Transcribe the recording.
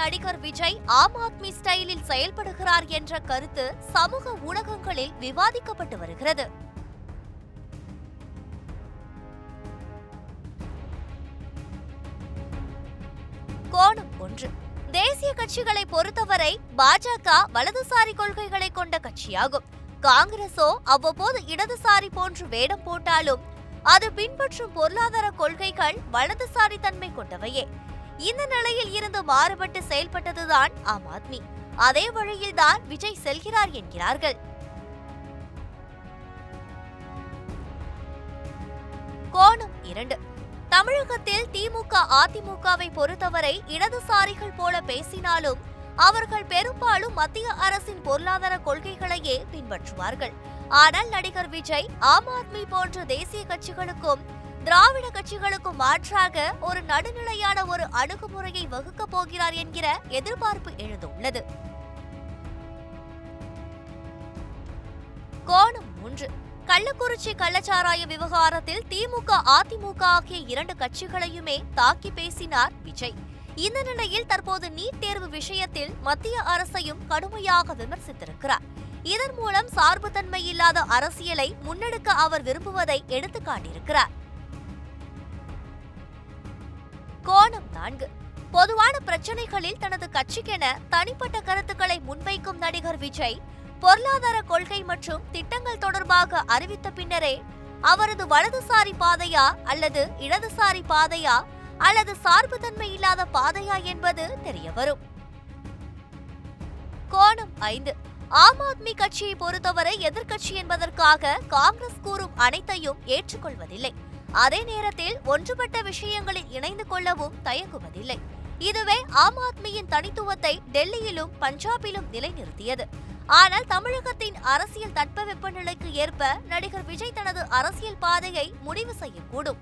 நடிகர் விஜய் ஆம் ஆத்மி ஸ்டைலில் செயல்படுகிறார் என்ற கருத்து சமூக ஊடகங்களில் விவாதிக்கப்பட்டு வருகிறது. கோணம் 1. தேசிய கட்சிகளை பொறுத்தவரை பாஜக வலதுசாரி கொள்கைகளை கொண்ட கட்சியாகும். காங்கிரசோ அவ்வப்போது இடதுசாரி போன்று வேடம் போட்டாலும் அது பின்பற்றும் பொருளாதார கொள்கைகள் வலதுசாரி தன்மை கொண்டவையே. இந்த நிலையில் இருந்து மாறுபட்டு செயல்பட்டதுதான் ஆம் ஆத்மி. அதே வழியில்தான் விஜய் செல்கிறார் என்கிறார்கள். கோணம் 2. தமிழகத்தில் திமுக அதிமுகவை பொறுத்தவரை இடதுசாரிகள் போல பேசினாலும் அவர்கள் பெரும்பாலும் மத்திய அரசின் பொருளாதார கொள்கைகளையே பின்பற்றுவார்கள். ஆனால் நடிகர் விஜய் ஆம் ஆத்மி போன்ற தேசிய கட்சிகளுக்கும் திராவிட கட்சிகளுக்கும் மாற்றாக ஒரு நடுநிலையான ஒரு அணுகுமுறையை வகுக்கப் போகிறார் என்கிற எதிர்பார்ப்பு எழுந்துள்ளது. கோணம் 3. கள்ளக்குறிச்சி கள்ளச்சாராய விவகாரத்தில் திமுக அதிமுக ஆகிய 2 கட்சிகளையுமே தாக்கி பேசினார் விஜய். இந்த நிலையில் தற்போது நீட் தேர்வு விஷயத்தில் மத்திய அரசையும் கடுமையாக விமர்சித்திருக்கிறார். இதன் மூலம் சார்புத்தன்மை இல்லாத அரசியலை முன்னெடுக்க அவர் விரும்புவதை எடுத்துக் காட்டியிருக்கிறார். கோணம் 4. பொதுவான பிரச்சனைகளில் தனது கட்சிக்கென தனிப்பட்ட கருத்துக்களை முன்வைக்கும் நடிகர் விஜய் பொருளாதார கொள்கை மற்றும் திட்டங்கள் தொடர்பாக அறிவித்த பின்னரே அவரது வலதுசாரி பாதையா அல்லது இடதுசாரி பாதையா அல்லது சார்புத்தன்மை இல்லாத பாதையா என்பது தெரியவரும். கோணம் 5. ஆம் ஆத்மி கட்சியை பொறுத்தவரை எதிர்க்கட்சி என்பதற்காக காங்கிரஸ் கூறும் அனைத்தையும் ஏற்றுக்கொள்வதில்லை. அதே நேரத்தில் ஒன்றுபட்ட விஷயங்களில் இணைந்து கொள்ளவும் தயங்குவதில்லை. இதுவே ஆம் ஆத்மியின் தனித்துவத்தை டெல்லியிலும் பஞ்சாபிலும் நிலைநிறுத்தியது. ஆனால் தமிழகத்தின் அரசியல் தட்பவெப்பநிலைக்கு ஏற்ப நடிகர் விஜய் தனது அரசியல் பாதையை முடிவு செய்யக்கூடும்.